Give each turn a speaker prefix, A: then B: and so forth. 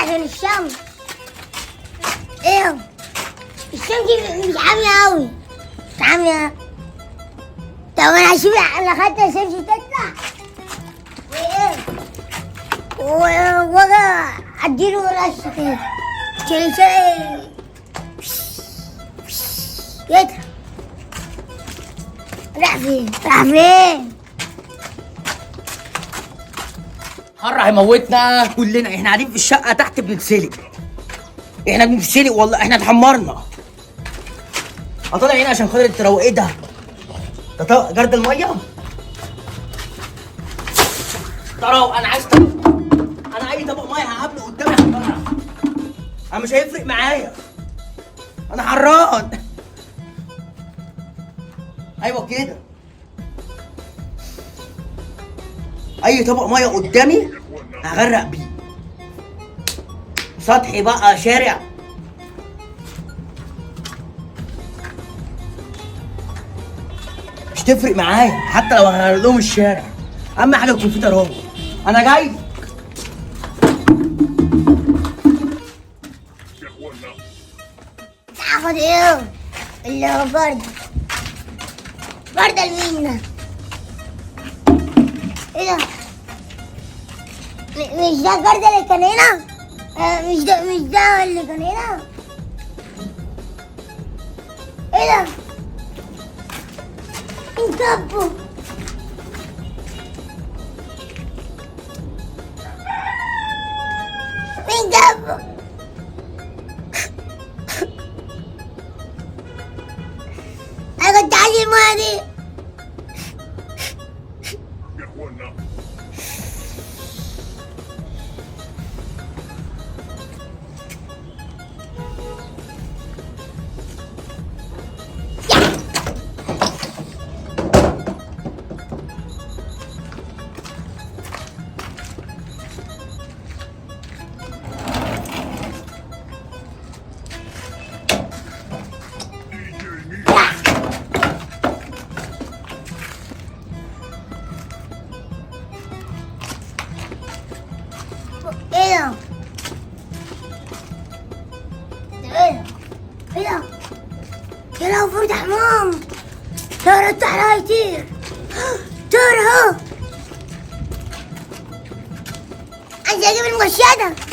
A: عشان الشمس. ايه الشمس مش عامية اوي، مش عامية. طب انا هسيب لغاية الشمس تطلع واجي اديله رش كده شيء يضرب. راح فين؟ راح فين؟
B: حر هيموتنا كلنا. احنا قاعدين في الشقه تحت بنتسلق، احنا بنتسلق والله، احنا اتحمرنا. اطلع هنا عشان خاطر التروق. ايه ده؟ ده جرد الميه. تروق. انا عايز طبق، انا اي طبق ميه هقابله قدامي هحضرها، انا مش هيفرق معايا، انا حران. ايوه كده، اي طبق ميه قدامي هغرق بيه. سطحي بقى، شارع، مش تفرق معايا حتى لو هغير لهم الشارع، اهم حاجه يكون في تراب. انا جاي.
A: هاخد ايه؟ اللي هو برده لمين؟ ايه ده؟ مش ده الجرد اللي كان هنا؟ مش ده اللي كان هنا؟ ايه ده؟ مين كبه؟ مين كبه؟ انا كنت عايز الميه دي. ايه ده؟ ايه ده؟ يا لهوي فرد حمام، طارت عليها يطير، طار اهو. عايز اجيب المشاده.